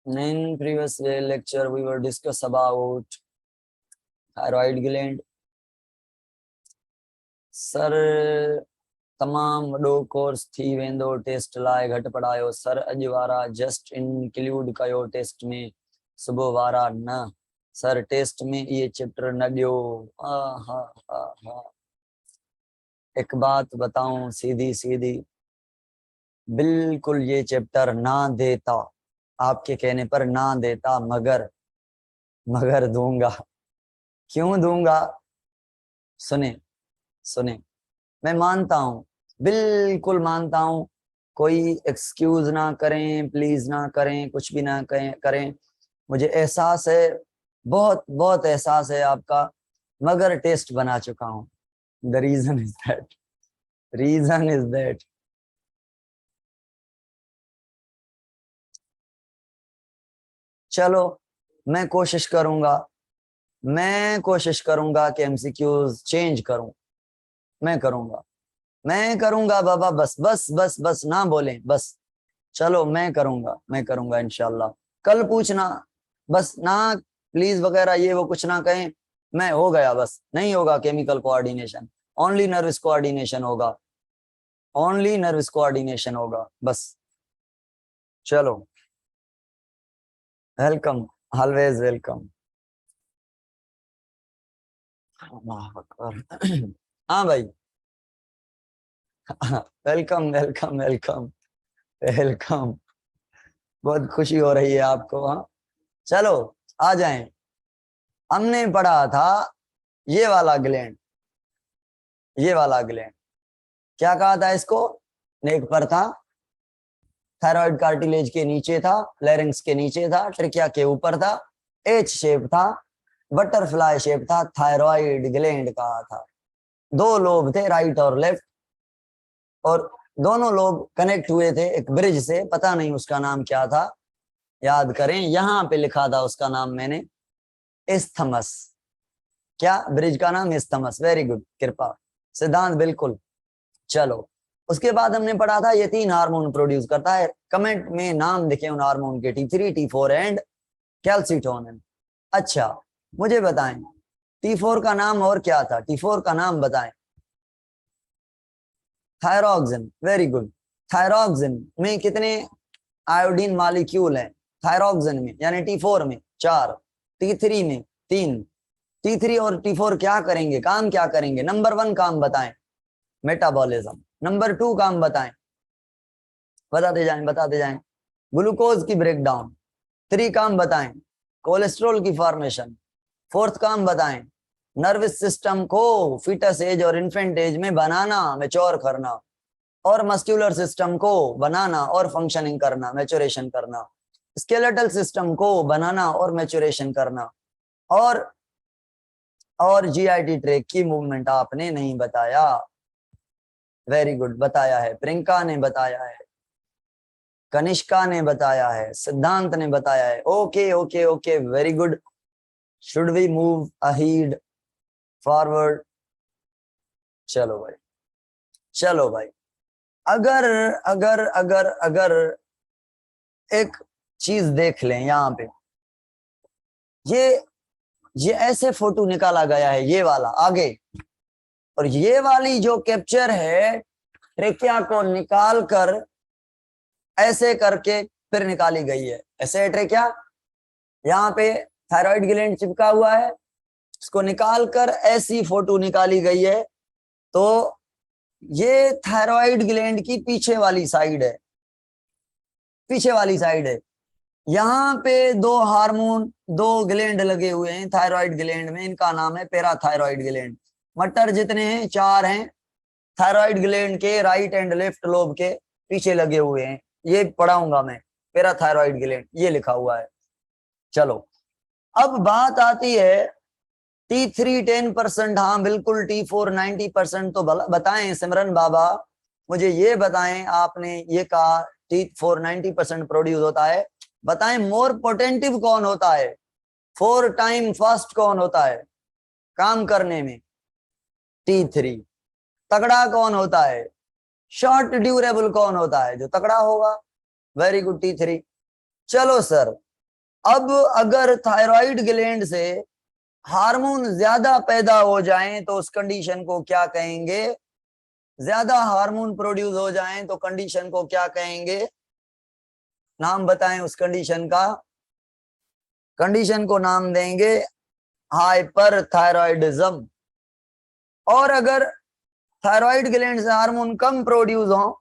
In previous lecture, we were discuss about thyroid gland. Sir तमाम वॾो course थी वेंदो टेस्ट लाइ घटि पढ़ायो सर अॼु वारा जस्ट इंक्लूड कयो टेस्ट में सुबुह वारा न सर टेस्ट में ये चैप्टर न ॾियो। एक बात बताऊं सीधी सीधी, बिल्कुल ये चैप्टर ना देता, आपके कहने पर ना देता, मगर दूंगा। क्यों दूंगा? सुने सुने, मैं मानता हूँ, बिल्कुल मानता हूँ, कोई एक्सक्यूज ना करें, प्लीज ना करें, कुछ भी ना करें, मुझे एहसास है, बहुत बहुत एहसास है आपका, मगर टेस्ट बना चुका हूँ। द रीजन इज दैट चलो मैं कोशिश करूंगा कि एमसीक्यूज चेंज करूं। मैं करूंगा बाबा, बस बस बस बस ना बोलें, बस चलो मैं करूंगा इंशाल्लाह। कल पूछना बस ना, प्लीज वगैरह ये वो कुछ ना कहें, मैं हो गया, बस नहीं होगा chemical coordination, only nervous coordination होगा बस। चलो वेलकम, ऑलवेज वेलकम। हाँ भाई, वेलकम वेलकम वेलकम वेलकम, बहुत खुशी हो रही है आपको। हाँ चलो आ जाएं। हमने पढ़ा था ये वाला ग्लैंड, क्या कहा था इसको? नेक पर था, थायराइड कार्टिलेज के नीचे था, लैरिंक्स के नीचे था, ट्रिकिया के ऊपर था, एच शेप था, बटरफ्लाई शेप था, थायराइड ग्लैंड कहा था। दो लोब थे, राइट और लेफ्ट, और दोनों लोब कनेक्ट हुए थे एक ब्रिज से, पता नहीं उसका नाम क्या था, याद करें, यहां पे लिखा था उसका नाम मैंने, इस्थमस। क्या ब्रिज का नाम? इस्थमस। वेरी गुड, कृपा, सिद्धांत बिल्कुल। चलो उसके बाद हमने पढ़ा था ये 3 हार्मोन प्रोड्यूस करता है, कमेंट में नाम लिखे उन हार्मोन के, T3, T4 एंड कैल्सिटोनिन। अच्छा मुझे बताएं T4 का नाम और क्या था? T4 का नाम बताएं। थायरोक्सिन। Very good. थायरोक्सिन में कितने आयोडीन मॉलिक्यूल हैं? थायरोक्सिन में यानी T4 में 4, T3 में 3। T3 और T4 क्या करेंगे, काम क्या करेंगे? नंबर 1 काम बताएं, मेटाबॉलिज्म। नंबर 2 काम बताएं, बताते जाएं, ग्लूकोज की ब्रेकडाउन। 3 काम बताएं, कोलेस्ट्रॉल की फॉर्मेशन। 4th काम बताएं, नर्वस सिस्टम को फिटस एज और इन्फेंट एज में बनाना, मैच्योर करना, और मस्कुलर सिस्टम को बनाना और फंक्शनिंग करना, मैच्योरेशन करना, स्केलेटल सिस्टम को बनाना और मैच्योरेशन करना, और जीआईटी ट्रैक की मूवमेंट आपने नहीं बताया। वेरी गुड, बताया है, प्रियंका ने बताया है, कनिष्का ने बताया है, सिद्धांत ने बताया है। Okay okay okay, very good. Should we move ahead, forward? चलो भाई, अगर अगर अगर अगर एक चीज देख लें यहाँ पे, ये ऐसे फोटो निकाला गया है, ये वाला आगे, और ये वाली जो कैप्चर है ट्रेकिया को निकाल कर ऐसे करके फिर निकाली गई है। ऐसे है ट्रेकिया, यहाँ पे थायराइड ग्लैंड चिपका हुआ है, इसको निकाल कर ऐसी फोटो निकाली गई है। तो ये थायराइड ग्लैंड की पीछे वाली साइड है, यहाँ पे 2 हार्मोन, 2 ग्लैंड लगे हुए हैं थायराइड ग्लैंड में, इनका नाम है पैराथायराइड ग्लैंड। मटर जितने हैं 4 हैं, थायराइड ग्लैंड के राइट एंड लेफ्ट लोब के पीछे लगे हुए हैं, ये पढ़ाऊंगा मैं, पैराथायराइड ग्लैंड ये लिखा हुआ है। चलो अब बात आती है T3 10%, हाँ बिल्कुल। T4 90%, तो बताएं सिमरन बाबा, मुझे ये बताएं, आपने ये कहा T4 90% प्रोड्यूस होता है, बताएं मोर पोटेंटिव कौन होता है, 4 टाइम फास्ट कौन होता है काम करने में? T3। तगड़ा कौन होता है, शॉर्ट ड्यूरेबल कौन होता है जो तगड़ा होगा? Very good, T3। चलो सर अब अगर थायराइड ग्लैंड से हार्मोन ज्यादा पैदा हो जाएं तो उस कंडीशन को क्या कहेंगे? ज्यादा हार्मोन प्रोड्यूस हो जाएं तो कंडीशन को क्या कहेंगे? नाम बताएं उस कंडीशन का। कंडीशन को नाम देंगे हाइपरथायरॉयडिज्म। और अगर थायराइड ग्लैंड से हार्मोन कम प्रोड्यूस हो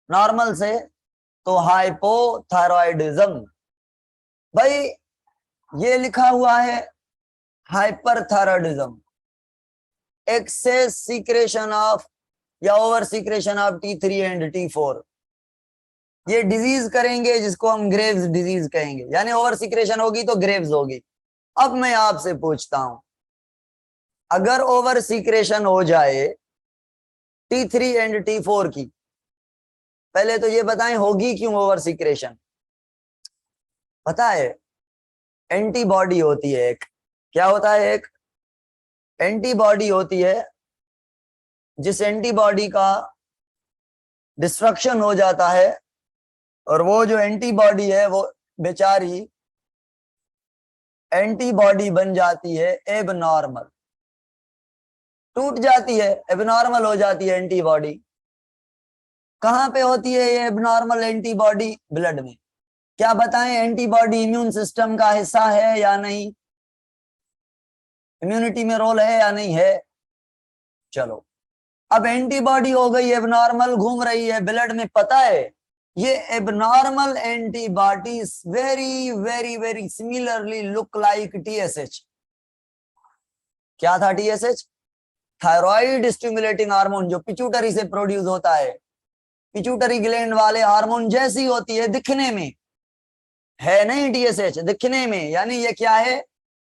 नॉर्मल से तो हाइपोथायरॉयडिज्म। भाई ये लिखा हुआ है हाइपरथायरॉयडिज्म, एक्सेस सीक्रेशन ऑफ या over secretion of T3 and T4। ये डिजीज करेंगे जिसको हम ग्रेव्स डिजीज कहेंगे, यानी ओवर सीक्रेशन होगी तो ग्रेव्स होगी। अब मैं आपसे पूछता हूं, अगर ओवर सीक्रेशन हो जाए T3 एंड T4 की, पहले तो ये बताएं होगी क्यों ओवर सीक्रेशन? पता है, एंटीबॉडी होती है एक। क्या होता है? एक एंटीबॉडी होती है, जिस एंटीबॉडी का डिस्ट्रक्शन हो जाता है और वो जो एंटीबॉडी है वो बेचारी एंटीबॉडी बन जाती है एबनॉर्मल, टूट जाती है, एबनॉर्मल हो जाती है एंटीबॉडी। कहां पे होती है ये एबनॉर्मल एंटीबॉडी? ब्लड में। क्या बताएं, एंटीबॉडी इम्यून सिस्टम का हिस्सा है या नहीं? इम्यूनिटी में रोल है या नहीं है? चलो, अब एंटीबॉडी हो गई एबनॉर्मल, घूम रही है ब्लड में। पता है ये abnormal antibodies very very very similarly look like TSH। क्या था TSH? थायराइड स्टिमुलेटिंग हार्मोन, जो पिट्यूटरी से प्रोड्यूस होता है। पिट्यूटरी ग्लैंड वाले हार्मोन जैसी होती है दिखने में, है नहीं TSH दिखने में, यानी ये क्या है?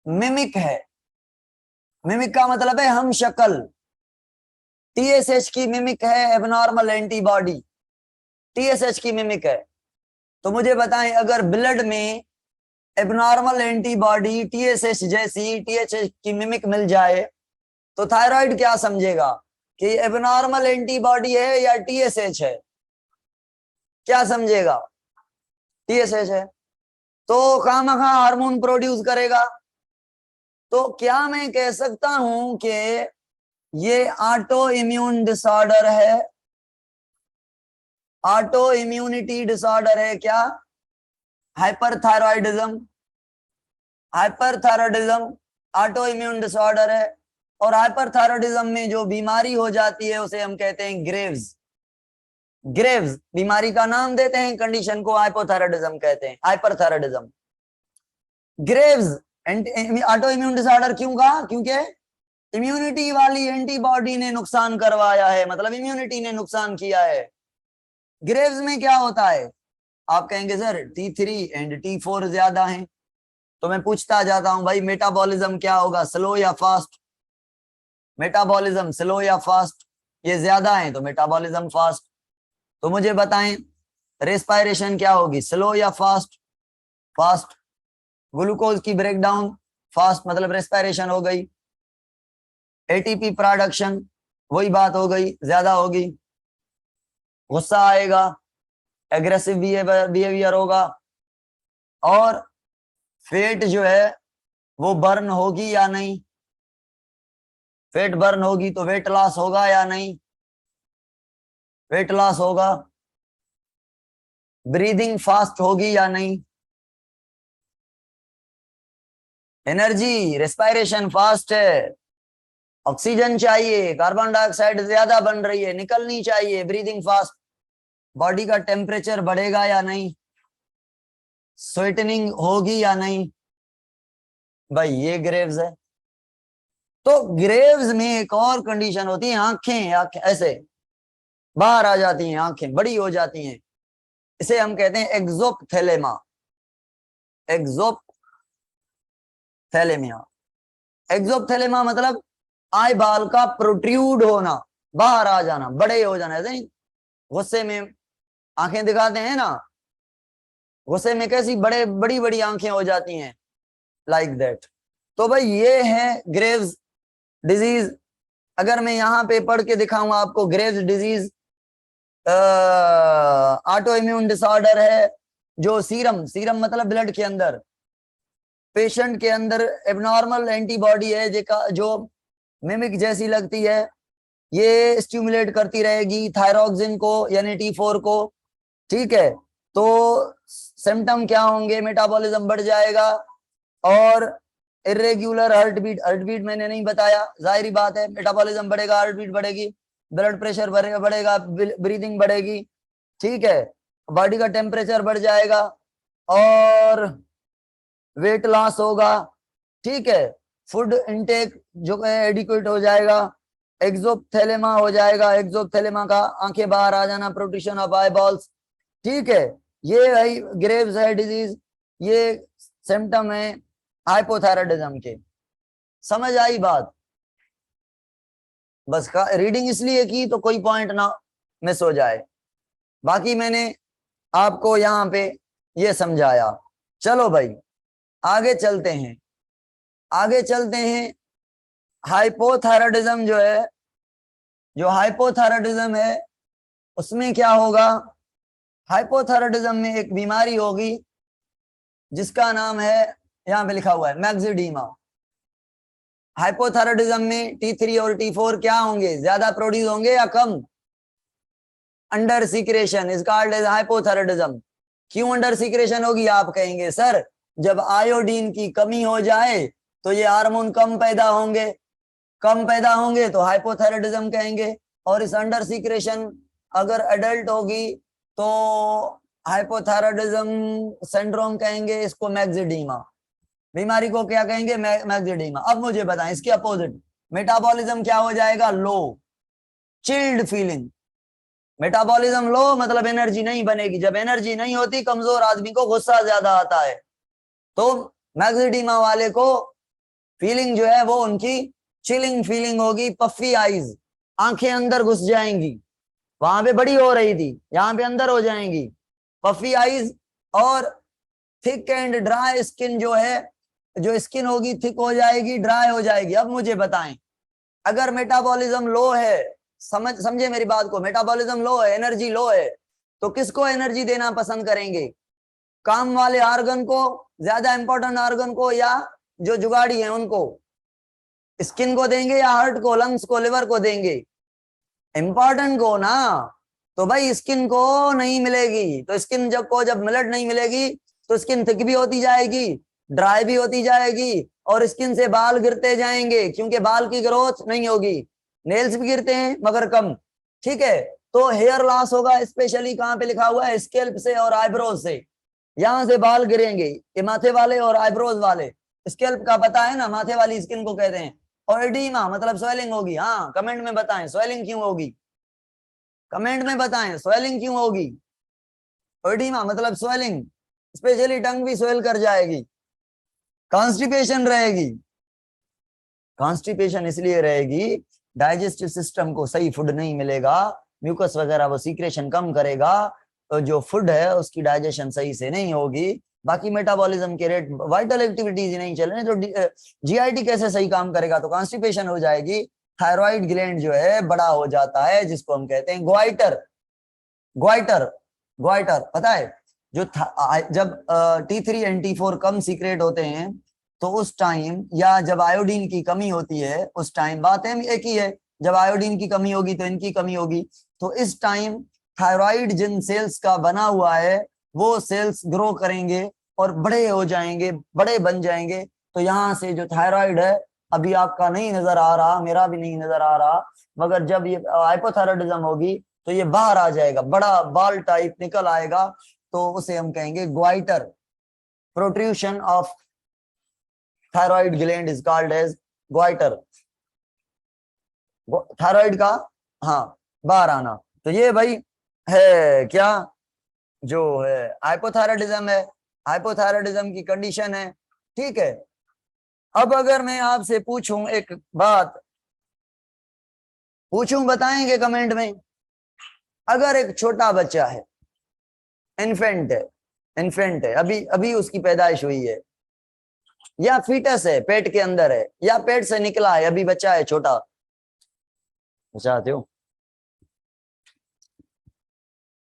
मिमिक है। मिमिक का मतलब है हम शक्ल। TSH की मिमिक है एबनॉर्मल एंटीबॉडी, TSH की मिमिक है। तो मुझे बताएं, अगर ब्लड में एबनॉर्मल एंटीबॉडी TSH जैसी TSH की मिमिक मिल जाए तो थायराइड क्या समझेगा कि एबनॉर्मल एंटीबॉडी है या TSH है? क्या समझेगा? TSH है। तो खामखा हार्मोन प्रोड्यूस करेगा। तो क्या मैं कह सकता हूं कि ये ऑटो इम्यून डिसऑर्डर है? ऑटो इम्यूनिटी डिसऑर्डर है क्या? Hyperthyroidism, hyperthyroidism auto immune disorder है। और हाइपरथायरॉयडिज्म में जो बीमारी हो जाती है उसे हम कहते हैं ग्रेव्स। ग्रेव्स बीमारी का नाम देते हैं, कंडीशन को हाइपोथायरॉयडिज्म कहते हैं, hyperthyroidism. Graves auto immune disorder क्यों कहा? क्योंकि इम्यूनिटी वाली एंटीबॉडी ने नुकसान करवाया है, मतलब इम्यूनिटी ने नुकसान किया है। ग्रेव्स में क्या होता है? आप कहेंगे सर T3 एंड T4 ज्यादा हैं, तो मैं पूछता जाता हूं भाई मेटाबॉलिज्म क्या होगा, स्लो या फास्ट? मेटाबॉलिज्म स्लो या फास्ट? ये ज्यादा है तो मेटाबॉलिज्म फास्ट। तो मुझे बताएं रेस्पायरेशन क्या होगी, स्लो या फास्ट? फास्ट। ग्लूकोज की ब्रेकडाउन फास्ट, मतलब रेस्पायरेशन हो गई। ATP प्रोडक्शन वही बात हो गई, ज्यादा होगी। गुस्सा आएगा, एग्रेसिव बिहेवियर होगा। और फेट जो है वो बर्न होगी या नहीं? फेट बर्न होगी तो वेट लॉस होगा या नहीं? वेट लॉस होगा। ब्रीदिंग फास्ट होगी या नहीं? एनर्जी रेस्पायरेशन फास्ट है, ऑक्सीजन चाहिए, कार्बन डाइऑक्साइड ज्यादा बन रही है, निकलनी चाहिए, ब्रीदिंग फास्ट। बॉडी का टेम्परेचर बढ़ेगा या नहीं? स्वेटनिंग होगी या नहीं? भाई ये ग्रेव्स है। तो ग्रेव्स में एक और कंडीशन होती है, आंखें ऐसे बाहर आ जाती हैं, आंखें बड़ी हो जाती हैं। इसे हम कहते हैं एक्सोप्थेलेमा। एक्सोप्थेलेमिया। एक्सोप्थेलेमा मतलब आई बाल का प्रोट्रूड होना, बाहर आ जाना, बड़े हो जाना। ऐसे गुस्से में आंखें दिखाते हैं ना, गुस्से में कैसी बड़ी बड़ी आंखें हो जाती हैं, लाइक दैट। तो भाई ये है ग्रेव्स डिजीज। अगर मैं यहाँ पे पढ़ के दिखाऊंगा आपको, Graves disease auto immune disorder है जो सीरम मतलब ब्लड के अंदर पेशेंट के अंदर एबनॉर्मल एंटीबॉडी है जो मिमिक जैसी लगती है, ये स्टिमुलेट करती रहेगी थायरॉक्सिन को यानी T4 को। ठीक है, तो सिम्टम क्या होंगे? मेटाबॉलिज्म बढ़ जाएगा और इरेग्युलर हार्ट बीट मैंने नहीं बताया, जाहिर बात है मेटाबॉलिज्म बढ़ेगा, हार्ट बीट बढ़ेगी, ब्लड प्रेशर बढ़ेगा, ब्रीदिंग बढ़ेगी। ठीक है, बॉडी का टेम्परेचर बढ़ जाएगा और वेट लॉस होगा। ठीक है, फूड इनटेक जो है एडिक्वेट हो जाएगा, एक्सोथैलेमा हो जाएगा, एक्सोथैलेमा का आंखें बाहर आ जाना, प्रोट्रूशन ऑफ आईबॉल्स। ठीक है, ये भाई ग्रेव्स है डिजीज, ये सिम्टम है हाइपोथायराइडिज्म के। समझ आई बात? बस रीडिंग इसलिए की तो कोई पॉइंट ना मिस हो जाए, बाकी मैंने आपको यहाँ पे ये समझाया। चलो भाई आगे चलते हैं, आगे चलते हैं। हाइपोथायराइडिज्म जो है, जो हाइपोथायराइडिज्म है उसमें क्या होगा? हाइपोथायराइडिज्म में एक बीमारी होगी जिसका नाम है, यहाँ पे लिखा हुआ है, मैक्सिडीमा। हाइपोथायराइडिज्म में T3 और T4 क्या होंगे? ज्यादा प्रोड्यूस होंगे या कम? Under secretion is called as hypothyroidism. क्यों अंडर सीक्रेशन होगी? आप कहेंगे सर जब आयोडीन की कमी हो जाए तो ये हार्मोन कम पैदा होंगे, कम पैदा होंगे तो हाइपोथायराइडिज्म कहेंगे। और इस अंडर सीक्रेशन अगर एडल्ट होगी तो हाइपोथायराइडिज्म सिंड्रोम कहेंगे, इसको मैक्सिडीमा बीमारी को क्या कहेंगे? मैक्सिडीमा। अब मुझे बताएं इसके अपोजिट, मेटाबॉलिज्म क्या हो जाएगा? लो, चिल्ड फीलिंग। मेटाबॉलिज्म लो मतलब एनर्जी नहीं बनेगी, जब एनर्जी नहीं होती कमजोर आदमी को गुस्सा ज्यादा आता है, तो मैक्सिडीमा वाले को फीलिंग जो है वो उनकी चिलिंग फीलिंग होगी, पफी आईज, आंखें अंदर घुस जाएंगी, वहां पे बड़ी हो रही थी यहाँ पे अंदर हो जाएंगी, पफी आईज। और थिक एंड ड्राई स्किन जो है, जो स्किन होगी थिक हो जाएगी, ड्राई हो जाएगी। अब मुझे बताएं, अगर मेटाबॉलिज्म लो है, समझे मेरी बात को, मेटाबॉलिज्म लो है, एनर्जी लो है, तो किसको एनर्जी देना पसंद करेंगे? काम वाले ऑर्गन को, ज्यादा इंपॉर्टेंट ऑर्गन को, या जो जुगाड़ी है उनको? स्किन को देंगे या हार्ट को, लंग्स को, लिवर को देंगे? इंपॉर्टेंट को ना। तो भाई स्किन को नहीं मिलेगी, तो स्किन जब मिलट नहीं मिलेगी तो स्किन थिक भी होती जाएगी, ड्राई भी होती जाएगी, और स्किन से बाल गिरते जाएंगे क्योंकि बाल की ग्रोथ नहीं होगी। नेल्स भी गिरते हैं मगर कम। ठीक है, तो हेयर लॉस होगा, स्पेशली कहाँ पे लिखा हुआ है? स्कैल्प से और आईब्रोज से, यहां से बाल गिरेंगे, ये माथे वाले और आईब्रोज वाले। स्कैल्प का पता है ना, माथे वाली स्किन को कहते हैं। और एडीमा मतलब स्वेलिंग होगी। हाँ, कमेंट में बताएं स्वेलिंग क्यों होगी, कमेंट में बताएं स्वेलिंग क्यों होगी। एडीमा मतलब स्वेलिंग, स्पेशली टंग भी स्वेल कर जाएगी, कॉन्स्टिपेशन रहेगी। कॉन्स्टिपेशन इसलिए रहेगी, डाइजेस्टिव सिस्टम को सही फूड नहीं मिलेगा, म्यूकस वगैरह वो सीक्रेशन कम करेगा, तो जो फूड है उसकी डाइजेशन सही से नहीं होगी, बाकी मेटाबॉलिज्म के रेट, वाइटल एक्टिविटीज ही नहीं चले तो जीआईटी कैसे सही काम करेगा? तो कॉन्स्टिपेशन हो जाएगी, थायराइड ग्लैंड जो है बड़ा हो जाता है, जिसको हम कहते हैं ग्वाइटर। ग्वाइटर, ग्वाइटर पता है? जो जब T3 and T4 come secret होते हैं तो उस टाइम, या जब आयोडीन की कमी होती है उस टाइम, बातें एक ही है, जब आयोडीन की कमी होगी तो इनकी कमी होगी, तो इस टाइम थायराइड जिन सेल्स का बना हुआ है वो सेल्स ग्रो करेंगे और बड़े हो जाएंगे, बड़े बन जाएंगे। तो यहाँ से जो थायराइड है, अभी आपका नहीं नजर आ रहा, मेरा भी नहीं नजर आ रहा, मगर जब ये हाइपोथायराइडिज्म होगी तो ये बाहर आ जाएगा, बड़ा बाल टाइप निकल आएगा, तो उसे हम कहेंगे goitre. Protrusion of thyroid gland is called as goitre. Thyroid का, हाँ, बाहर आना। तो ये भाई है क्या, जो है हाइपोथायराइडिज्म है, हाइपोथायराइडिज्म की कंडीशन है। ठीक है, अब अगर मैं आपसे पूछूं एक बात, पूछूं, बताएंगे कमेंट में? अगर एक छोटा बच्चा है, इन्फेंट है, इन्फेंट है, अभी अभी उसकी पैदाइश हुई है, या फीटस है, पेट के अंदर है, या पेट से निकला है, अभी बच्चा है छोटा, चाहते हो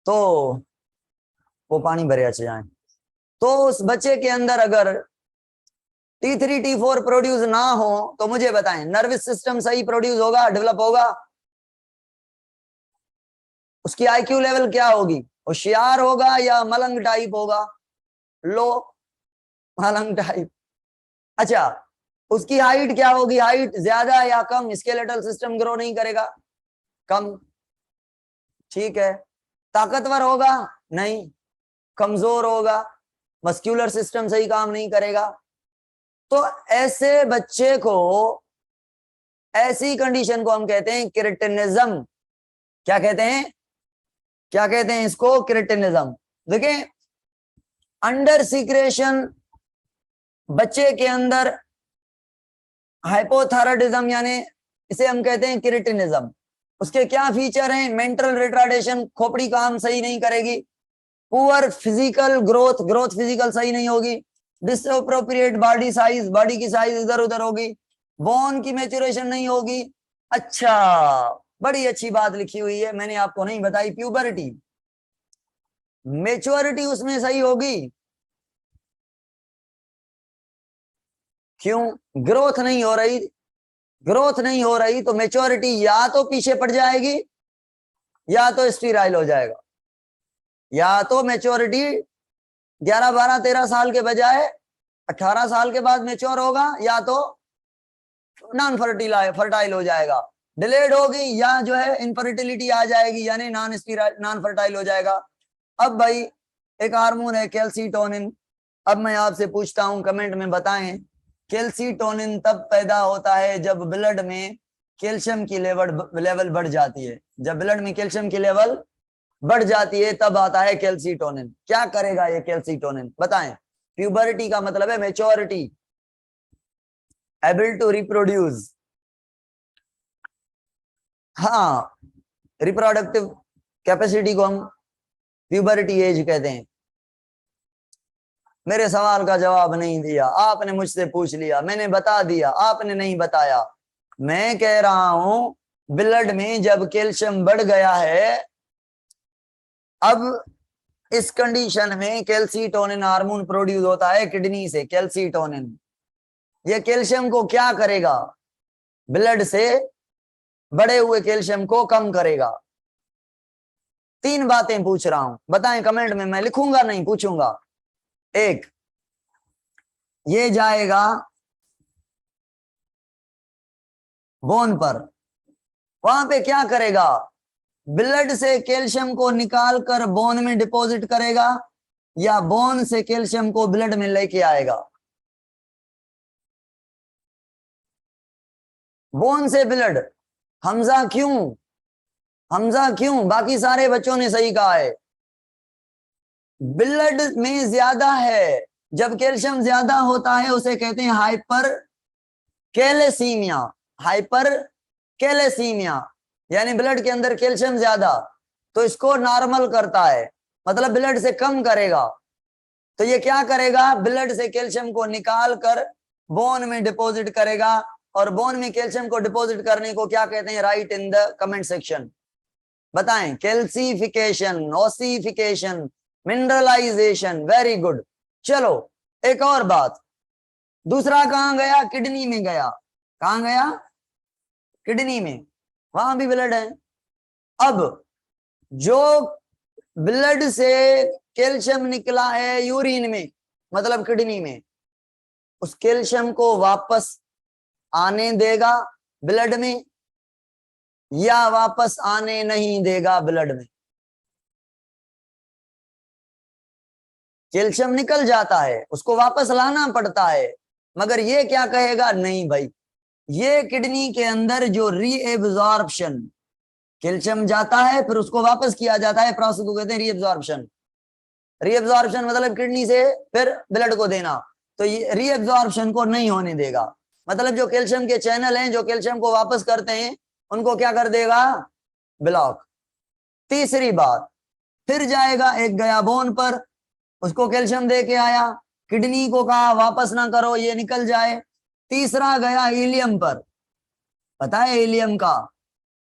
तो वो पानी भरे अच्छे जाए, तो उस बच्चे के अंदर अगर T3 T4 प्रोड्यूस ना हो तो मुझे बताएं, नर्वस सिस्टम सही प्रोड्यूस होगा, डेवलप होगा? उसकी आईक्यू लेवल क्या होगी? होशियार होगा या मलंग टाइप होगा? लो, मलंग टाइप। अच्छा, उसकी हाइट क्या होगी? हाइट ज्यादा या कम? स्केलेटल सिस्टम ग्रो नहीं करेगा, कम। ठीक है। ताकतवर होगा? नहीं, कमजोर होगा, मस्क्यूलर सिस्टम सही काम नहीं करेगा। तो ऐसे बच्चे को, ऐसी कंडीशन को हम कहते हैं क्रिटिनिज्म। क्या कहते हैं? क्या कहते हैं इसको? क्रिटिनिज्म। देखिए, अंडर सीक्रेशन बच्चे के अंदर हाइपोथायराइडिज्म, यानी इसे हम कहते हैं क्रिटिनिज्म। उसके क्या फीचर हैं? मेंटल रिटार्डेशन, खोपड़ी काम सही नहीं करेगी। Poor physical growth, growth physical सही नहीं होगी। डिसअप्रोप्रिएट बॉडी साइज, बॉडी की साइज इधर उधर होगी। बोन की मैच्योरेशन नहीं होगी। अच्छा, बड़ी अच्छी बात लिखी हुई है, मैंने आपको नहीं बताई। प्यूबरिटी, मैच्योरिटी उसमें सही होगी। क्यों? ग्रोथ नहीं हो रही, ग्रोथ नहीं हो रही तो मैच्योरिटी या तो पीछे पड़ जाएगी या तो स्टीराइल हो जाएगा। या तो मैच्योरिटी 11, 12, 13 साल के बजाय 18 साल के बाद मैच्योर होगा, या तो नॉन फर्टाइल हो जाएगा, डिलेड होगी, या जो है इनफर्टिलिटी आ जाएगी, यानी नॉन फर्टाइल हो जाएगा। अब भाई, एक हार्मोन है कैल्सीटोनिन। अब मैं आपसे पूछता हूं, कमेंट में बताएं, कैल्सीटोनिन तब पैदा होता है जब ब्लड में कैल्शियम की लेवल बढ़ जाती है। जब ब्लड में कैल्शियम की लेवल बढ़ जाती है तब आता है कैल्सीटोनिन। क्या करेगा ये कैल्सीटोनिन? बताएं। प्यूबरिटी का मतलब है मैच्योरिटी, एबल टू रिप्रोड्यूस। हाँ, रिप्रोडक्टिव कैपेसिटी को हम प्यूबरिटी एज कहते हैं। मेरे सवाल का जवाब नहीं दिया आपने, मुझसे पूछ लिया, मैंने बता दिया, आपने नहीं बताया। मैं कह रहा हूं, ब्लड में जब कैल्शियम बढ़ गया है, अब इस कंडीशन में कैल्सीटोनिन हार्मोन प्रोड्यूस होता है किडनी से, कैल्सीटोनिन। ये कैल्शियम को क्या करेगा? ब्लड से बढ़े हुए कैल्शियम को कम करेगा। 3 बातें पूछ रहा हूं, बताएं कमेंट में, मैं लिखूंगा नहीं, पूछूंगा। एक, ये जाएगा बोन पर, वहां पे क्या करेगा? ब्लड से कैल्शियम को निकाल कर बोन में डिपॉजिट करेगा, या बोन से कैल्शियम को ब्लड में लेके आएगा? बोन से ब्लड। हमजा क्यों? हमजा क्यों? बाकी सारे बच्चों ने सही कहा है। ब्लड में ज्यादा है, जब कैल्शियम ज्यादा होता है उसे कहते हैं हाइपर कैलेसीमिया। हाइपर कैलेसीमिया यानी ब्लड के अंदर कैल्शियम ज्यादा, तो इसको नॉर्मल करता है, मतलब ब्लड से कम करेगा। तो ये क्या करेगा? ब्लड से कैल्शियम को निकाल कर बोन में डिपॉजिट करेगा। और बोन में कैल्शियम को डिपॉजिट करने को क्या कहते हैं? Right in the comment section. बताएं। Calcification, ossification, mineralization. Very good. चलो, एक और बात। दूसरा कहां गया? किडनी में गया। कहां गया? किडनी में, वहां भी ब्लड है। अब जो ब्लड से कैल्शियम निकला है यूरिन में, मतलब किडनी में, उस कैल्शियम को वापस आने देगा ब्लड में, या वापस आने नहीं देगा ब्लड में? कैल्शियम निकल जाता है, उसको वापस लाना पड़ता है, मगर ये क्या कहेगा? नहीं भाई, ये किडनी के अंदर जो रीएब्जॉर्प्शन, कैल्शियम जाता है फिर उसको वापस किया जाता है, प्रोसेस को कहते हैं रीएब्जॉर्प्शन। रीएब्जॉर्प्शन मतलब किडनी से फिर ब्लड को देना, तो ये रीएब्जॉर्प्शन को नहीं होने देगा। मतलब जो कैल्शियम के चैनल हैं जो कैल्शियम को वापस करते हैं, उनको क्या कर देगा? ब्लॉक। तीसरी बात, फिर जाएगा, एक गया बोन पर, उसको कैल्शियम दे के आया, किडनी को कहा वापस ना करो, ये निकल जाए। तीसरा गया इलियम पर। पता है इलियम का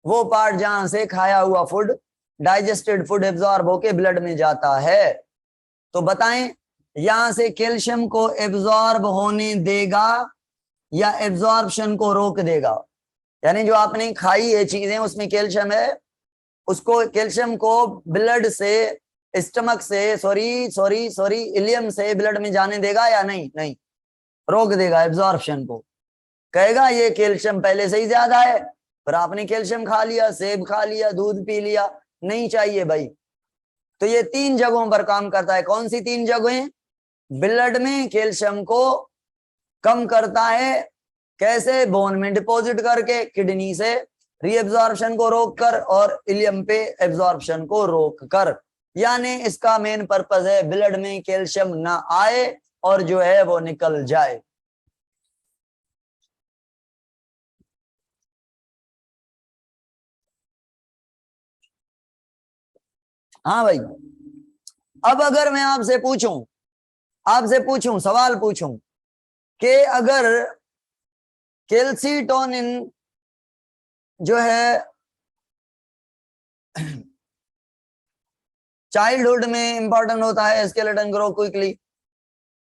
वो पार्ट जहां से खाया हुआ फूड, डाइजेस्टेड फूड एब्जॉर्ब होके ब्लड में जाता है। तो बताएं, यहां से कैल्शियम को एब्जॉर्ब होने देगा या एब्जॉर्प्शन को रोक देगा। यानी जो आपने खाई है चीजें उसमें कैल्शियम है, उसको कैल्शियम को ब्लड से, स्टमक से, सॉरी इलियम से ब्लड में जाने देगा या नहीं? नहीं, रोक देगा एब्जॉर्प्शन को। कहेगा ये कैल्शियम पहले से ही ज्यादा है, पर आपने कैल्शियम खा लिया, सेब खा लिया, दूध पी लिया, नहीं चाहिए भाई। तो ये 3 जगहों पर काम करता है। कौन सी 3 जगहें? ब्लड में कैल्शियम को कम करता है, कैसे? बोन में डिपॉजिट करके, किडनी से रीएब्जॉर्प्शन को रोककर, और इलियम पे एब्जॉर्प्शन को रोककर। यानी इसका मेन पर्पस है ब्लड में कैल्शियम ना आए और जो है वो निकल जाए। हाँ भाई, अब अगर मैं आपसे पूछूं सवाल पूछूं कि अगर कैल्सीटोनिन जो है चाइल्डहुड में इंपॉर्टेंट होता है, स्केलेटन ग्रो क्विकली,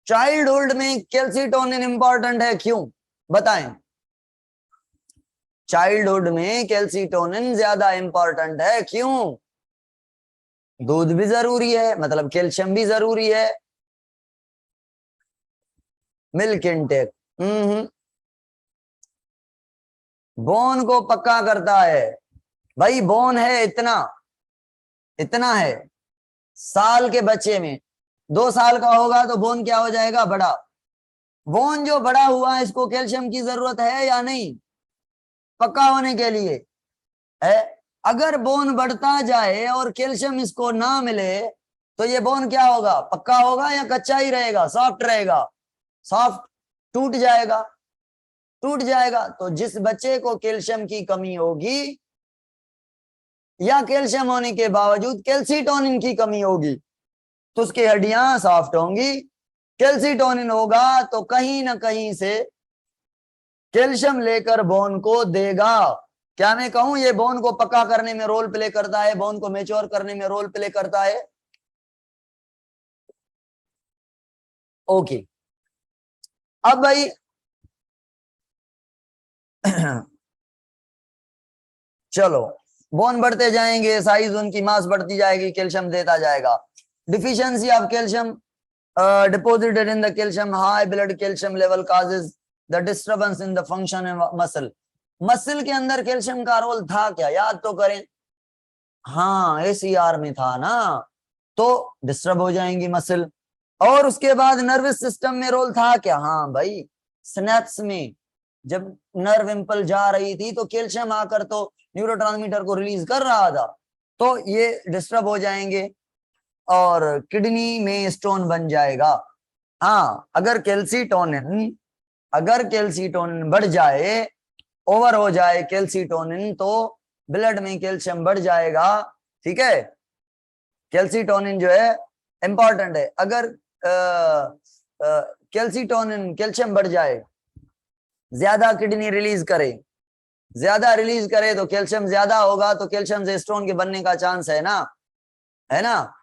चाइल्डहुड में कैल्सीटोनिन इंपॉर्टेंट है, क्यों? बताएं। चाइल्डहुड में कैल्सीटोनिन ज्यादा इंपॉर्टेंट है, क्यों? दूध भी जरूरी है, मतलब कैल्शियम भी जरूरी है, मिल्क इनटेक। बोन को पक्का करता है भाई। बोन है इतना, इतना है। साल के बच्चे में 2 साल का होगा तो बोन क्या हो जाएगा? बड़ा। बोन जो बड़ा हुआ है इसको कैल्शियम की जरूरत है या नहीं पक्का होने के लिए? है। अगर बोन बढ़ता जाए और कैल्शियम इसको ना मिले तो ये बोन क्या होगा? पक्का होगा या कच्चा ही रहेगा, सॉफ्ट रहेगा? सॉफ्ट, टूट जाएगा, टूट जाएगा। तो जिस बच्चे को कैल्शियम की कमी होगी या कैल्शियम होने के बावजूद कैल्सीटोनिन की कमी होगी तो उसकी हड्डियां सॉफ्ट होंगी। कैल्सीटोनिन होगा तो कहीं ना कहीं से कैल्शियम लेकर बोन को देगा। क्या मैं कहूं ये बोन को पक्का करने में रोल प्ले करता है, बोन को मैच्योर करने में रोल प्ले करता है? ओके। अब भाई चलो, बोन बढ़ते जाएंगे, साइज उनकी, मास बढ़ती जाएगी, कैल्शियम देता जाएगा। Deficiency of calcium deposited in the calcium, high blood calcium level causes the disturbance in the function of muscle। Muscle के अंदर कैल्शियम का रोल था क्या? याद तो करें। हाँ, ACR में था ना, तो डिस्टर्ब हो जाएंगी मसल। और उसके बाद नर्वस सिस्टम में रोल था क्या? हाँ भाई, स्नैप्स में जब नर्व इंपल जा रही थी तो कैल्शियम आकर तो न्यूरोट्रांसमीटर को रिलीज कर रहा था, तो ये डिस्टर्ब हो जाएंगे और किडनी में स्टोन बन जाएगा। हाँ, अगर कैल्सीटोनिन बढ़ जाए, ओवर हो जाए कैल्सीटोनिन, तो ब्लड में कैल्शियम बढ़ जाएगा। ठीक है, कैल्सीटोनिन जो है इंपॉर्टेंट है। अगर कैल्शियम बढ़ जाए, ज्यादा किडनी रिलीज करे तो कैल्शियम ज्यादा होगा, तो कैल्शियम से स्टोन के बनने का चांस है ना, है ना?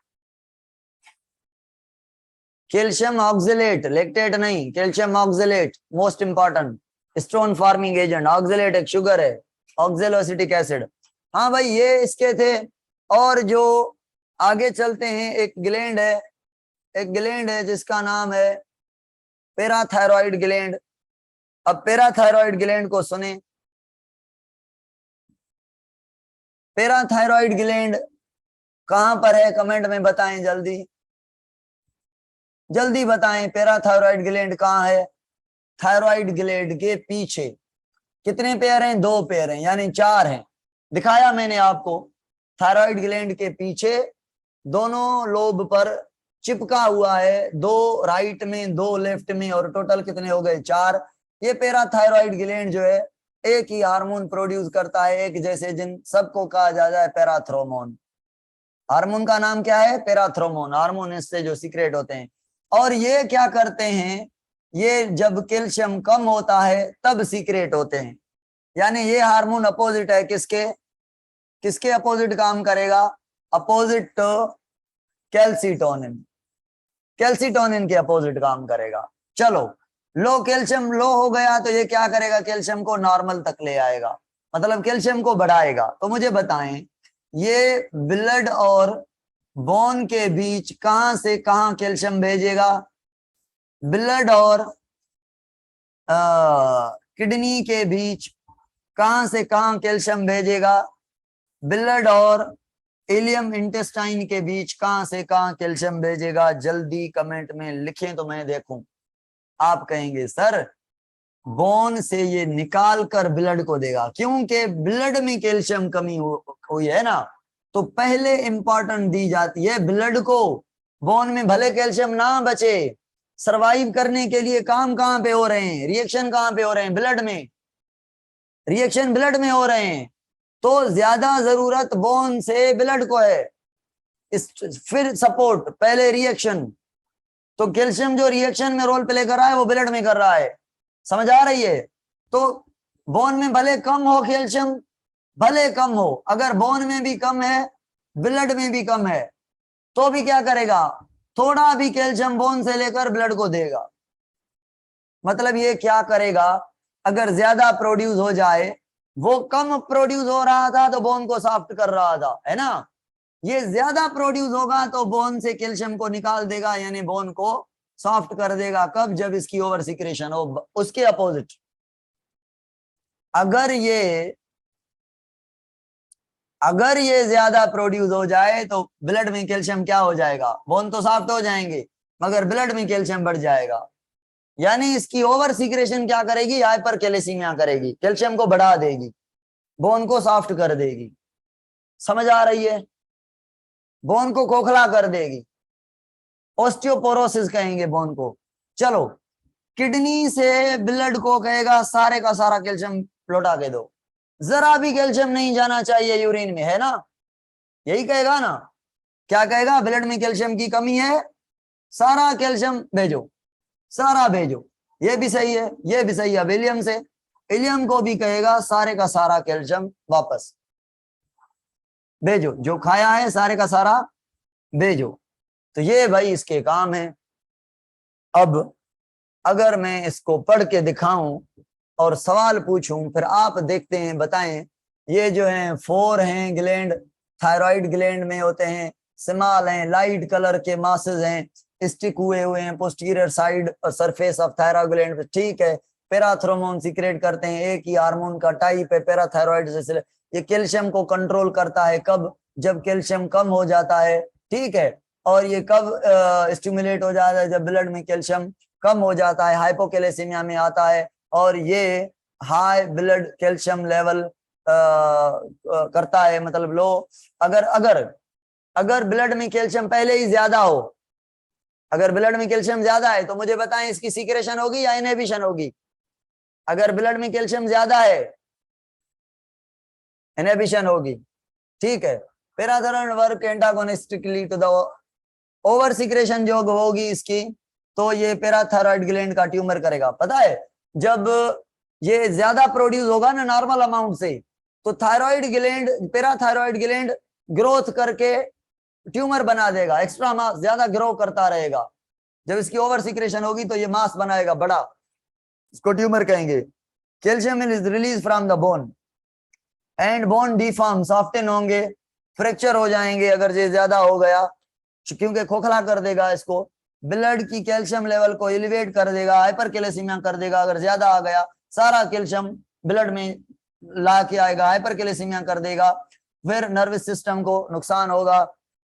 कैल्शियम ऑक्सलेट, लेक्टेट नहीं, calcium oxalate most important stone forming agent. Oxalate एक शुगर है, ऑक्सैलोएसिटिक एसिड। हाँ भाई, ये इसके थे। और जो आगे चलते हैं, एक ग्लैंड है जिसका नाम है पैराथायरॉइड ग्लैंड। अब पैराथायरॉइड ग्लैंड को सुने। पैराथायरॉइड ग्लैंड कहां पर है? कमेंट में बताएं, जल्दी जल्दी बताएं, पैराथायरॉइड ग्लैंड कहां है? थायरॉइड ग्लैंड के पीछे कितने पेयर हैं? 2 पेयर हैं, यानी 4 हैं। दिखाया मैंने आपको। थायरॉइड ग्लैंड के पीछे दोनों लोब पर चिपका हुआ है, 2 राइट में, 2 लेफ्ट में, और टोटल कितने हो गए? 4। ये पैराथायरॉइड ग्लैंड जो है एक ही हार्मोन प्रोड्यूस करता है, एक जैसे, जिन सबको कहा जाता है पैराथ्रोमोन। हार्मोन का नाम क्या है? पैराथ्रोमोन। हार्मोन इससे जो सीक्रेट होते हैं, और ये क्या करते हैं? ये जब कैल्शियम कम होता है तब सीक्रेट होते हैं। यानी ये हार्मोन अपोजिट है किसके? किसके अपोजिट काम करेगा? Opposite to calcitonin. कैल्सिटोनिन के अपोजिट काम करेगा। चलो, लो कैल्शियम लो हो गया तो ये क्या करेगा, कैल्शियम को नॉर्मल तक ले आएगा, मतलब कैल्शियम को बढ़ाएगा। तो मुझे बताएं, ये ब्लड और बोन के बीच कहां से कहां कैल्शियम भेजेगा? ब्लड और किडनी के बीच कहां से कहां कैल्शियम भेजेगा? ब्लड और इलियम इंटेस्टाइन के बीच कहां से कहां कैल्शियम भेजेगा? जल्दी कमेंट में लिखें तो मैं देखूं। आप कहेंगे सर बोन से ये निकाल कर ब्लड को देगा, क्योंकि ब्लड में कैल्शियम कमी हुई है ना, तो पहले इंपॉर्टेंट दी जाती है ब्लड को। बोन में भले कैल्शियम ना बचे, सरवाइव करने के लिए काम कहां पे हो रहे हैं, रिएक्शन कहां पे हो रहे हैं? ब्लड में। रिएक्शन ब्लड में हो रहे हैं, तो ज्यादा जरूरत बोन से ब्लड को है। फिर सपोर्ट, पहले रिएक्शन। तो कैल्शियम जो रिएक्शन में रोल प्ले कर रहा है वो ब्लड में कर रहा है, समझ आ रही है? तो बोन में भले कम हो कैल्शियम, भले कम हो, अगर बोन में भी कम है ब्लड में भी कम है, तो भी क्या करेगा, थोड़ा भी कैल्शियम बोन से लेकर ब्लड को देगा। मतलब ये क्या करेगा, अगर ज्यादा प्रोड्यूस हो जाए, वो कम प्रोड्यूस हो रहा था तो बोन को सॉफ्ट कर रहा था, है ना, ये ज्यादा प्रोड्यूस होगा तो बोन से कैल्शियम को निकाल देगा, यानी बोन को सॉफ्ट कर देगा। कब? जब इसकी ओवर सिक्रेशन हो। उसके अपोजिट, अगर ये ज्यादा प्रोड्यूस हो जाए तो ब्लड में कैल्शियम क्या हो जाएगा, बोन तो सॉफ्ट हो जाएंगे मगर ब्लड में कैल्शियम बढ़ जाएगा। यानी इसकी ओवर सिक्रेशन क्या करेगी, हाइपर कैल्शियमिया करेगी, कैल्शियम को बढ़ा देगी, बोन को सॉफ्ट कर देगी। समझ आ रही है? बोन को खोखला कर देगी, ऑस्टियोपोरोसिस कहेंगे बोन को। चलो, किडनी से ब्लड को कहेगा सारे का सारा कैल्शियम लौटा के दो, जरा भी कैल्शियम नहीं जाना चाहिए यूरिन में, है ना, यही कहेगा ना। क्या कहेगा, ब्लड में कैल्शियम की कमी है, सारा कैल्शियम भेजो, सारा भेजो। ये भी सही है, ये भी सही है। अब इलियम से, इलियम को भी कहेगा सारे का सारा कैल्शियम वापस भेजो, जो खाया है सारे का सारा भेजो। तो ये भाई इसके काम है। अब अगर मैं इसको पढ़ के दिखाऊं और सवाल पूछूं, फिर आप देखते हैं, बताएं। ये जो है 4 हैं ग्लैंड, थायराइड ग्लैंड में होते हैं, स्मॉल हैं, लाइट कलर के मासेस हैं, स्टिक हुए हैं posterior side surface of thyroid gland, ठीक है। पैराथ्रोमोन सीक्रेट करते हैं, एक ही हार्मोन का टाइप है पैराथायराइड से। ये कैल्शियम को कंट्रोल करता है, कब? जब कैल्शियम कम हो जाता है, ठीक है। और ये कब स्टिमुलेट हो जाता है, जब ब्लड में कैल्शियम कम हो जाता है, हाइपोकैलेसीमिया में आता है। और ये हाई ब्लड कैल्शियम लेवल करता है, मतलब लो। अगर अगर अगर ब्लड में कैल्शियम पहले ही ज्यादा हो, अगर ब्लड में कैल्शियम ज्यादा है तो मुझे बताएं इसकी सीक्रेशन होगी या इनहिबिशन होगी? अगर ब्लड में कैल्शियम ज्यादा है, इनहिबिशन होगी, ठीक है। Parathyroid work antagonistically to the over secretion जो होगी इसकी, तो ये पैराथायरॉइड ग्लैंड का ट्यूमर करेगा। पता है, जब ये ज्यादा प्रोड्यूस होगा ना नॉर्मल अमाउंट से, तो thyroid gland, parathyroid gland growth करके ट्यूमर बना देगा, एक्स्ट्रा मास ज्यादा ग्रो करता रहेगा। जब इसकी ओवर सिक्रेशन होगी तो ये मास बनाएगा बड़ा, इसको ट्यूमर कहेंगे। Calcium is release from the bone and bone deform, soften होंगे, फ्रैक्चर हो जाएंगे अगर ये ज्यादा हो गया, क्योंकि खोखला कर देगा इसको। ब्लड की कैल्शियम लेवल को एलिवेट कर देगा, हाइपर कैल्शियमिया कर देगा। अगर ज्यादा आ गया, सारा कैल्शियम ब्लड में ला के आएगा, हाइपर कैल्शियमिया कर देगा। फिर नर्वस सिस्टम को नुकसान होगा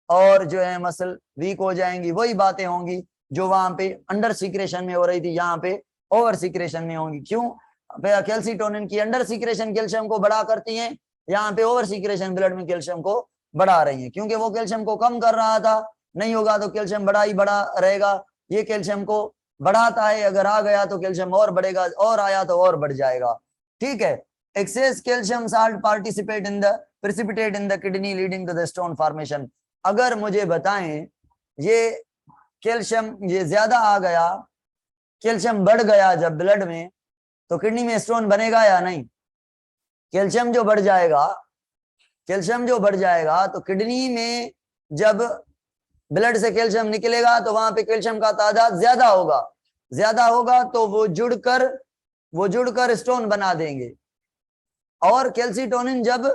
और जो है मसल वीक हो जाएंगी। वही बातें होंगी जो वहां पे अंडर सीक्रेशन में हो रही थी, यहाँ पे ओवर सीक्रेशन में होंगी। क्यों? कैल्सिटोनिन की अंडर सीक्रेशन कैल्शियम को बढ़ा करती है, यहाँ पे ओवर सीक्रेशन ब्लड में कैल्शियम को बढ़ा रही है, क्योंकि वो कैल्शियम को कम कर रहा था। नहीं होगा तो कैल्शियम बढ़ा ही बढ़ा रहेगा, ये कैल्शियम को बढ़ाता है। अगर आ गया तो कैल्शियम और बढ़ेगा, और आया तो और बढ़ जाएगा, ठीक है। Excess calcium salt participate in the precipitate in the kidney leading to the stone formation. अगर मुझे बताएं ये कैल्शियम ये ज्यादा आ गया, कैल्शियम बढ़ गया जब ब्लड में, तो किडनी में स्टोन बनेगा या नहीं? कैल्शियम जो बढ़ जाएगा, कैल्शियम जो बढ़ जाएगा तो किडनी में जब ब्लड से कैल्शियम निकलेगा तो वहां पे कैल्शियम का तादाद ज्यादा होगा तो वो जुड़कर स्टोन बना देंगे। और कैल्सिटोनिन जब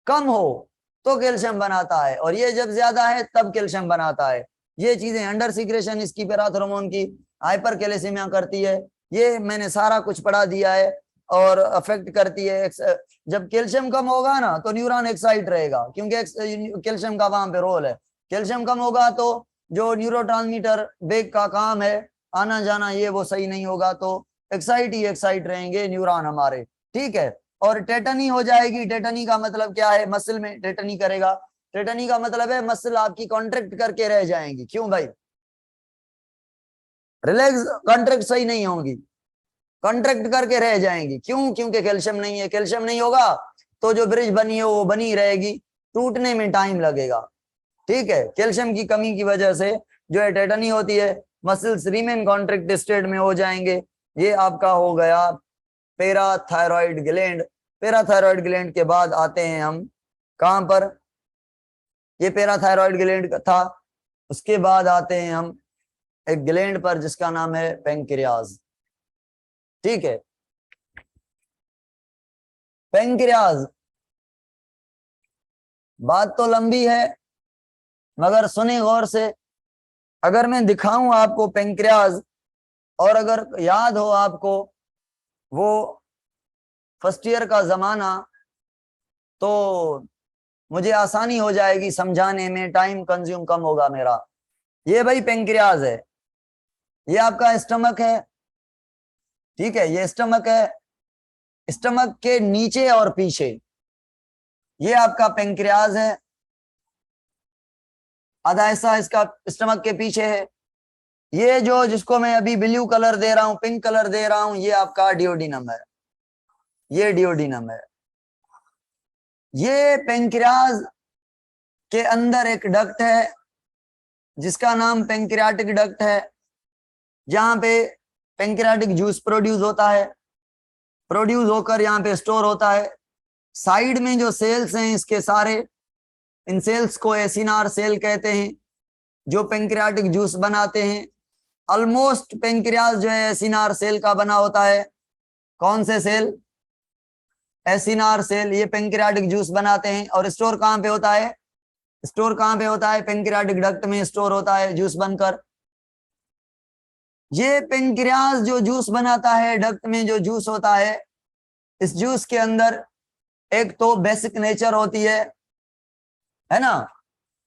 कम हो तो कैल्शियम बनाता है, और ये जब ज्यादा है तब कैल्शियम बनाता है। ये चीजें अंडर सीक्रेशन इसकी पैराथर्मोन की हाइपर कैल्शियमिया करती है, ये मैंने सारा कुछ पढ़ा दिया है। और अफेक्ट करती है, जब कैल्शियम कम होगा ना तो न्यूरॉन एक्साइट रहेगा, क्योंकि कैल्शियम का वहां पे रोल है। कैल्शियम कम होगा तो जो न्यूरोट्रांसमीटर वेग का काम है आना जाना, ये वो सही नहीं होगा, तो एक्साइट रहेंगे न्यूरॉन हमारे, ठीक है। और टेटनी हो जाएगी। टेटनी का मतलब क्या है? मसल में टेटनी करेगा। टेटनी का मतलब है मसल आपकी कॉन्ट्रैक्ट करके रह जाएंगी। क्यों भाई? रिलैक्स कॉन्ट्रैक्ट सही नहीं होगी, कॉन्ट्रैक्ट करके रह जाएंगी। क्यों? क्योंकि कैल्शियम नहीं है। कैल्शियम नहीं होगा तो जो ब्रिज बनी है वो बनी रहेगी, टूटने में टाइम लगेगा, ठीक है। कैल्शियम की कमी की वजह से जो है टेटनी होती है, मसल्स रिमेन कॉन्ट्रैक्ट स्टेट में हो जाएंगे। ये आपका हो गया पैराथायरॉइड ग्लैंड। पैराथायरॉइड ग्लैंड के बाद आते हैं हम कहां पर? ये पैराथायरॉइड ग्लैंड था। उसके बाद आते हैं हम एक ग्लैंड पर जिसका नाम है पेंक्रियाज, ठीक है। पेंक्रियाज, बात तो लंबी है मगर सुने गौर से। अगर मैं दिखाऊं आपको पेंक्रियाज, और अगर याद हो आपको वो फर्स्ट ईयर का जमाना, तो मुझे आसानी हो जाएगी समझाने में, टाइम कंज्यूम कम होगा मेरा। ये भाई पेंक्रियाज है, ये आपका स्टमक है, ठीक है। ये स्टमक है, स्टमक के नीचे और पीछे ये आपका पेंक्रियाज है। आधा हिस्सा इसका स्टमक के पीछे है। ये जो जिसको मैं अभी ब्लू कलर दे रहा हूं, पिंक कलर दे रहा हूं, ये आपका डियोडिनम है। ये डियोडिनम है। ये पेंक्रियाज के अंदर एक डक्ट है जिसका नाम पेंक्रियाटिक डक्ट है, जहां पे पेंक्रियाटिक जूस प्रोड्यूस होता है, प्रोड्यूस होकर यहाँ पे स्टोर होता है। साइड में जो सेल्स हैं इसके सारे, इन सेल्स को एसिनार सेल कहते हैं, जो पेंक्रियाटिक जूस बनाते हैं। ऑलमोस्ट पेंक्रियाज जो है एसिनार सेल का बना होता है। कौन से सेल? Acinar cell. ये पेंक्रियाटिक जूस बनाते हैं। और स्टोर कहां पे होता है? स्टोर कहां पे होता है? पेंक्रियाटिक डक्ट में स्टोर होता है जूस बनकर। ये पेंक्रियाज जो जूस बनाता है, डक्ट में जो जूस होता है, इस जूस के अंदर एक तो बेसिक नेचर होती है ना,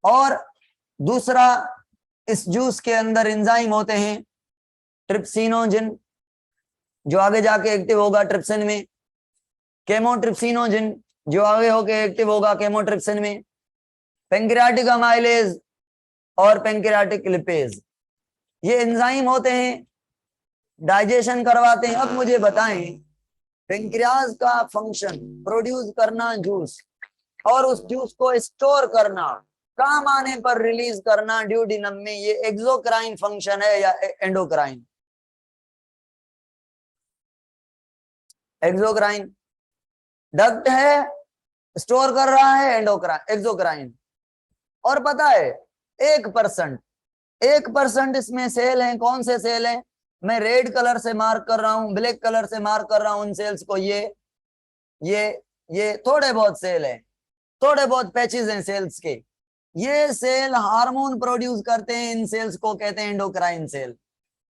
और दूसरा इस जूस के अंदर एंजाइम होते हैं ट्रिप्सिनोजिन, जो आगे जाके एक्टिव होगा ट्रिप्सिन में। केमोट्रिप्सिनोजिन, जो आगे होके एक्टिव होगा केमोट्रिप्सिन में। पेंक्रियाटिक अमाइलेज और पेंक्रियाटिक लिपेज, ये एंजाइम होते हैं, डाइजेशन करवाते हैं। अब मुझे बताएं, पेंक्रियाज का फंक्शन प्रोड्यूस करना जूस, और उस जूस को स्टोर करना, काम आने पर रिलीज करना ड्यूडिनम में, ये एक्सोक्राइन फंक्शन है या एंडोक्राइन? एक्सोक्राइन। डक्ट है, स्टोर कर रहा है, एंडोक्राइन, एक्सोक्राइन। और पता है 1% इसमें सेल हैं। कौन से सेल हैं? मैं रेड कलर से मार्क कर रहा हूं, ब्लैक कलर से मार्क कर रहा हूं उन सेल्स को। ये थोड़े बहुत सेल हैं, थोड़े बहुत पैचेस हैं सेल्स के। ये सेल हार्मोन प्रोड्यूस करते हैं, इन सेल्स को कहते हैं एंडोक्राइन सेल।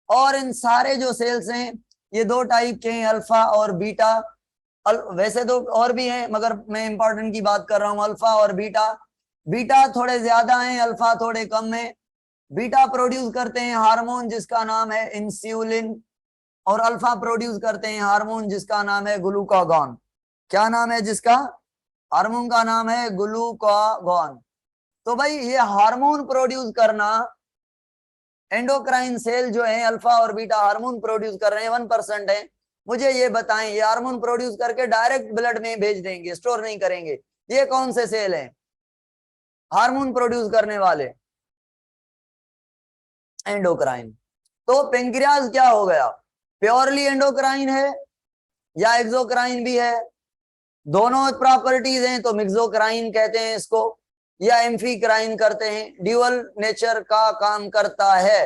और इन सारे जो सेल्स हैं ये दो टाइप के हैं, अल्फा और बीटा। वैसे तो और भी हैं मगर मैं इंपॉर्टेंट की बात कर रहा हूं, अल्फा और बीटा। बीटा थोड़े ज्यादा हैं, अल्फा थोड़े कम है। बीटा प्रोड्यूस करते हैं हार्मोन जिसका नाम है इंसुलिन, और अल्फा प्रोड्यूस करते हैं हार्मोन जिसका नाम है ग्लूकागॉन। क्या नाम है जिसका? हार्मोन का नाम है ग्लूकागॉन। तो भाई ये हार्मोन प्रोड्यूस करना, एंडोक्राइन सेल जो है अल्फा और बीटा हार्मोन प्रोड्यूस कर रहे हैं, 1% है। मुझे ये बताएं, ये हार्मोन प्रोड्यूस करके डायरेक्ट ब्लड में भेज देंगे, स्टोर नहीं करेंगे। ये कौन से सेल हैं हार्मोन प्रोड्यूस करने वाले? एंडोक्राइन। तो पेंक्रियाज क्या हो गया? प्योरली एंडोक्राइन है या एक्सोक्राइन भी है? दोनों प्रॉपर्टीज हैं तो मिक्सोक्राइन कहते हैं इसको। या एम्फीक्राइन करते हैं, ड्यूअल नेचर का काम करता है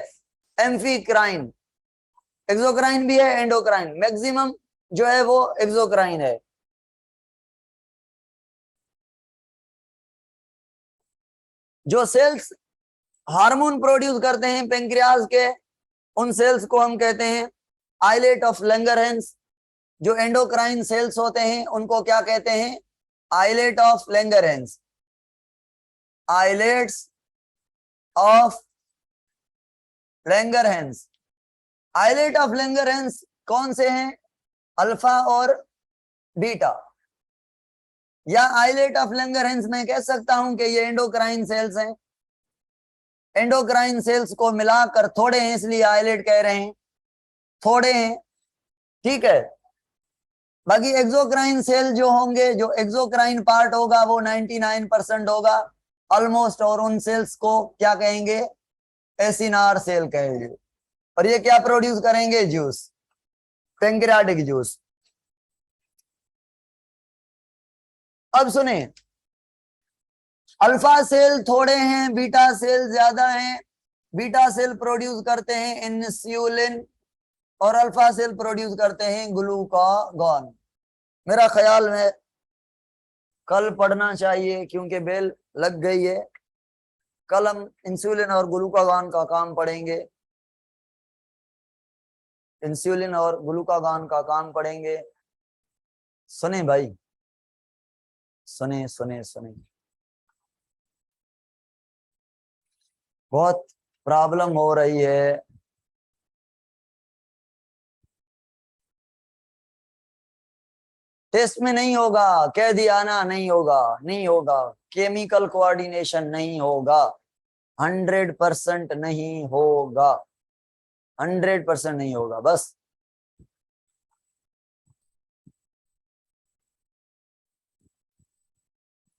एम्फीक्राइन। एक्सोक्राइन भी है, एंडोक्राइन, मैक्सिमम जो है वो एक्सोक्राइन है। जो सेल्स हार्मोन प्रोड्यूस करते हैं पेंक्रियाज के, उन सेल्स को हम कहते हैं आइलेट ऑफ लैंगरहैंस। जो एंडोक्राइन सेल्स होते हैं उनको क्या कहते हैं? Islet of Langerhans. Islets of Langerhans. Islet of Langerhans कौन से हैं? अल्फा और बीटा। या आइलेट ऑफ लैंगरहैंस मैं कह सकता हूं कि ये एंडोक्राइन सेल्स हैं। एंडोक्राइन सेल्स को मिलाकर थोड़े हैं इसलिए आइलेट कह रहे हैं, थोड़े हैं, ठीक है। बाकी एक्सोक्राइन सेल जो होंगे, जो एक्सोक्राइन पार्ट होगा वो 99% होगा ऑलमोस्ट, और उन सेल्स को क्या कहेंगे? एसिनार सेल कहेंगे। और ये क्या प्रोड्यूस करेंगे? Juice, pancreatic juice. अब सुने, अल्फा सेल थोड़े हैं, बीटा सेल ज्यादा हैं। बीटा सेल प्रोड्यूस करते हैं इंसुलिन और अल्फा सेल प्रोड्यूस करते हैं ग्लूकागॉन। मेरा ख्याल में कल पढ़ना चाहिए क्योंकि बेल लग गई है। कल हम इंसुलिन और ग्लूकागॉन का काम पढ़ेंगे, इंसुलिन और ग्लूकागॉन का काम पढ़ेंगे। सुने भाई, सुने सुने सुने, बहुत प्रॉब्लम हो रही है। टेस्ट में नहीं होगा, कह दिया ना, नहीं होगा, नहीं होगा। केमिकल कोऑर्डिनेशन नहीं होगा, 100% नहीं होगा, 100% नहीं होगा। बस